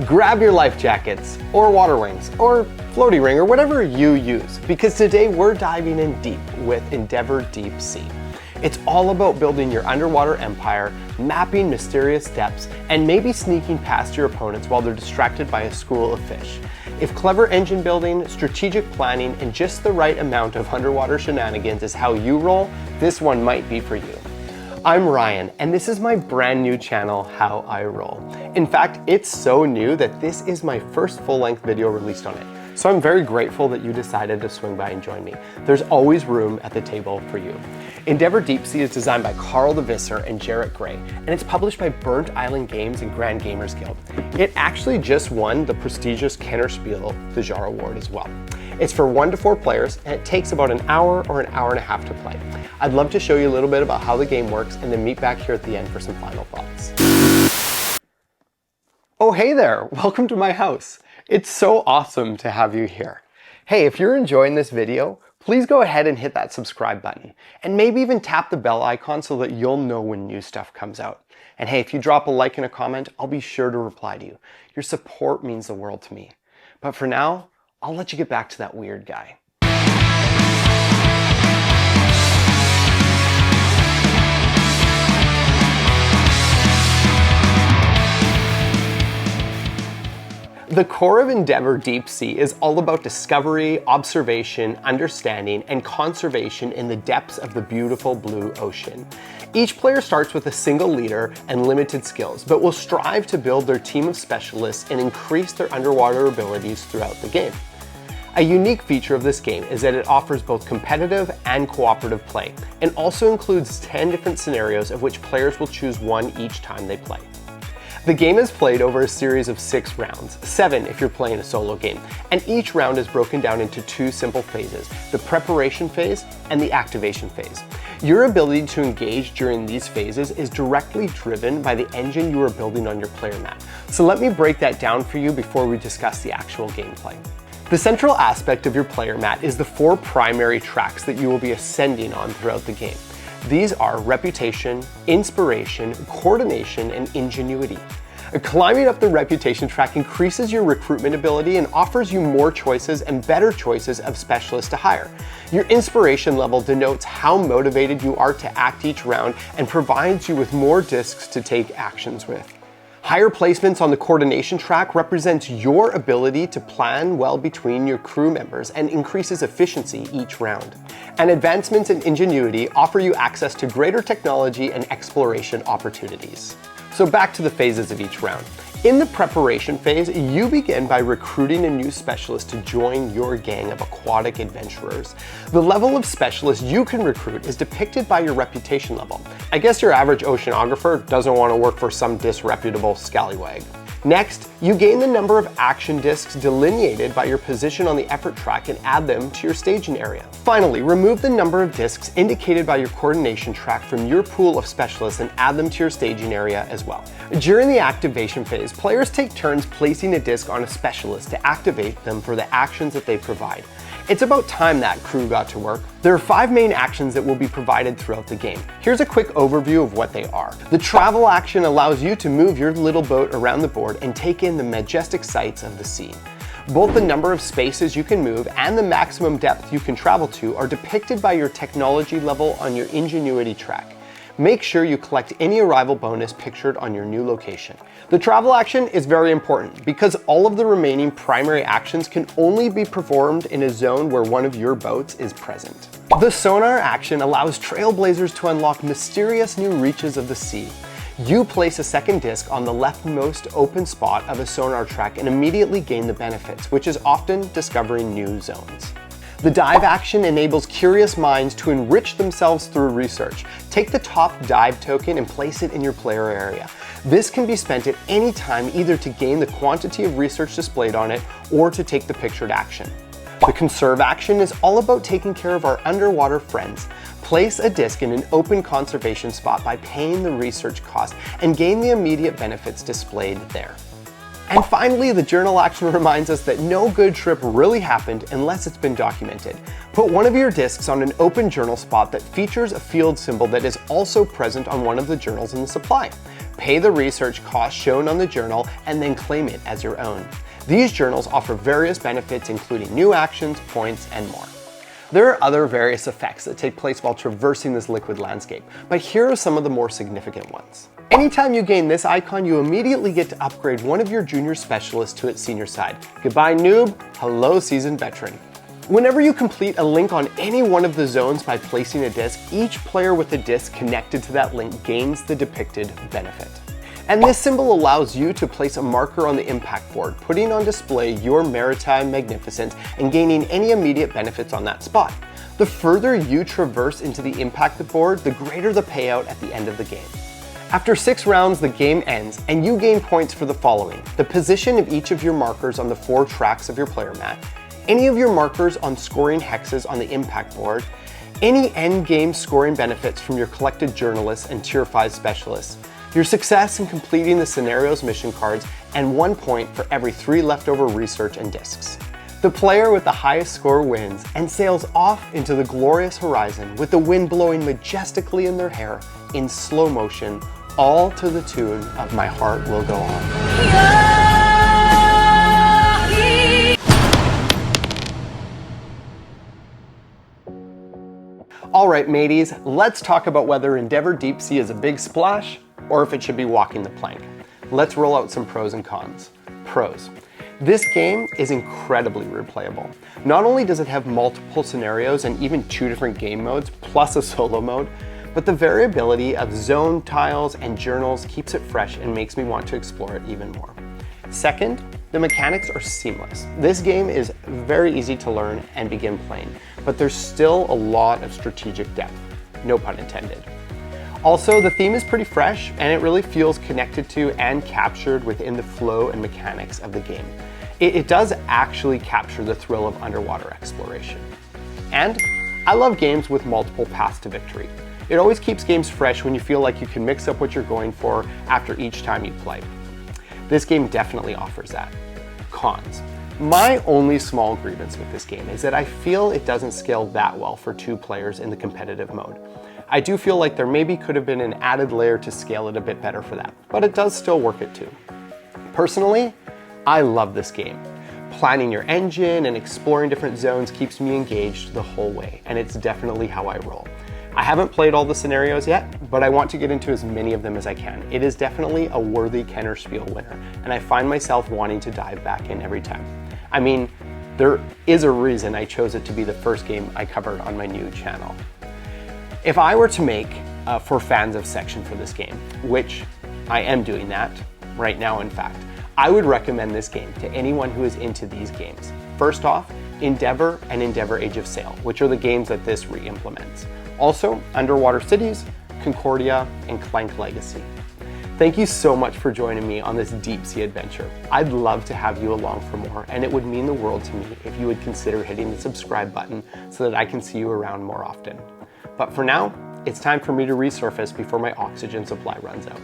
Grab your life jackets, or water wings, or floaty ring, or whatever you use, because today we're diving in deep with Endeavor Deep Sea. It's all about building your underwater empire, mapping mysterious depths, and maybe sneaking past your opponents while they're distracted by a school of fish. If clever engine building, strategic planning, and just the right amount of underwater shenanigans is how you roll, this one might be for you. I'm Ryan, and this is my brand new channel, How I Roll. In fact, it's so new that this is my first full-length video released on it. So I'm very grateful that you decided to swing by and join me. There's always room at the table for you. Endeavor Deep Sea is designed by Carl the Visser and Jarratt, and it's published by Burnt Island Games and Grand Gamers Guild. It actually just won the prestigious Kennerspiel the Jarratt Award as well. It's for 1 to 4 players, and it takes about an hour or an hour and a half to play. I'd love to show you a little bit about how the game works and then meet back here at the end for some final thoughts. Oh, hey there, welcome to my house. It's so awesome to have you here. Hey, if you're enjoying this video, please go ahead and hit that subscribe button and maybe even tap the bell icon so that you'll know when new stuff comes out. And hey, if you drop a like and a comment, I'll be sure to reply to you. Your support means the world to me. But for now, I'll let you get back to that weird guy. The core of Endeavor Deep Sea is all about discovery, observation, understanding, and conservation in the depths of the beautiful blue ocean. Each player starts with a single leader and limited skills, but will strive to build their team of specialists and increase their underwater abilities throughout the game. A unique feature of this game is that it offers both competitive and cooperative play, and also includes 10 different scenarios of which players will choose one each time they play. The game is played over a series of 6 rounds, 7 if you're playing a solo game, and each round is broken down into 2 simple phases, the preparation phase and the activation phase. Your ability to engage during these phases is directly driven by the engine you are building on your player mat. So let me break that down for you before we discuss the actual gameplay. The central aspect of your player mat is the 4 primary tracks that you will be ascending on throughout the game. These are reputation, inspiration, coordination, and ingenuity. Climbing up the reputation track increases your recruitment ability and offers you more choices and better choices of specialists to hire. Your inspiration level denotes how motivated you are to act each round and provides you with more discs to take actions with. Higher placements on the coordination track represents your ability to plan well between your crew members and increases efficiency each round. And advancements in ingenuity offer you access to greater technology and exploration opportunities. So back to the phases of each round. In the preparation phase, you begin by recruiting a new specialist to join your gang of aquatic adventurers. The level of specialist you can recruit is depicted by your reputation level. I guess your average oceanographer doesn't want to work for some disreputable scallywag. Next, you gain the number of action discs delineated by your position on the effort track and add them to your staging area. Finally, remove the number of discs indicated by your coordination track from your pool of specialists and add them to your staging area as well. During the activation phase, players take turns placing a disc on a specialist to activate them for the actions that they provide. It's about time that crew got to work. There are 5 main actions that will be provided throughout the game. Here's a quick overview of what they are. The travel action allows you to move your little boat around the board and take in the majestic sights of the sea. Both the number of spaces you can move and the maximum depth you can travel to are depicted by your technology level on your ingenuity track. Make sure you collect any arrival bonus pictured on your new location. The travel action is very important because all of the remaining primary actions can only be performed in a zone where one of your boats is present. The sonar action allows trailblazers to unlock mysterious new reaches of the sea. You place a second disc on the leftmost open spot of a sonar track and immediately gain the benefits, which is often discovering new zones. The dive action enables curious minds to enrich themselves through research. Take the top dive token and place it in your player area. This can be spent at any time either to gain the quantity of research displayed on it or to take the pictured action. The conserve action is all about taking care of our underwater friends. Place a disc in an open conservation spot by paying the research cost and gain the immediate benefits displayed there. And finally, the journal action reminds us that no good trip really happened unless it's been documented. Put one of your discs on an open journal spot that features a field symbol that is also present on one of the journals in the supply. Pay the research cost shown on the journal and then claim it as your own. These journals offer various benefits including new actions, points, and more. There are other various effects that take place while traversing this liquid landscape, but here are some of the more significant ones. Anytime you gain this icon, you immediately get to upgrade one of your junior specialists to its senior side. Goodbye noob, hello seasoned veteran. Whenever you complete a link on any one of the zones by placing a disc, each player with a disc connected to that link gains the depicted benefit. And this symbol allows you to place a marker on the impact board, putting on display your maritime magnificence and gaining any immediate benefits on that spot. The further you traverse into the impact board, the greater the payout at the end of the game. After 6 rounds, the game ends, and you gain points for the following: the position of each of your markers on the 4 tracks of your player mat, any of your markers on scoring hexes on the impact board, any end game scoring benefits from your collected journalists and tier 5 specialists, your success in completing the scenario's mission cards, and 1 point for every 3 leftover research and discs. The player with the highest score wins and sails off into the glorious horizon with the wind blowing majestically in their hair in slow motion, all to the tune of My Heart Will Go On. All right, mateys, let's talk about whether Endeavor Deep Sea is a big splash or if it should be walking the plank. Let's roll out some pros and cons. Pros. This game is incredibly replayable. Not only does it have multiple scenarios and even 2 different game modes, plus a solo mode, but the variability of zone tiles and journals keeps it fresh and makes me want to explore it even more. Second, the mechanics are seamless. This game is very easy to learn and begin playing, but there's still a lot of strategic depth, no pun intended. Also, the theme is pretty fresh and it really feels connected to and captured within the flow and mechanics of the game. It does actually capture the thrill of underwater exploration. And I love games with multiple paths to victory. It always keeps games fresh when you feel like you can mix up what you're going for after each time you play. This game definitely offers that. Cons. My only small grievance with this game is that I feel it doesn't scale that well for 2 players in the competitive mode. I do feel like there maybe could have been an added layer to scale it a bit better for that, but it does still work at 2. Personally, I love this game. Planning your engine and exploring different zones keeps me engaged the whole way, and it's definitely how I roll. I haven't played all the scenarios yet, but I want to get into as many of them as I can. It is definitely a worthy Kennerspiel winner, and I find myself wanting to dive back in every time. I mean, there is a reason I chose it to be the first game I covered on my new channel. If I were to make a for fans of section for this game, which I am doing that right now in fact, I would recommend this game to anyone who is into these games. First off, Endeavor and Endeavor Age of Sail, which are the games that this re-implements. Also, Underwater Cities, Concordia, and Clank Legacy. Thank you so much for joining me on this deep sea adventure. I'd love to have you along for more, and it would mean the world to me if you would consider hitting the subscribe button so that I can see you around more often. But for now, it's time for me to resurface before my oxygen supply runs out.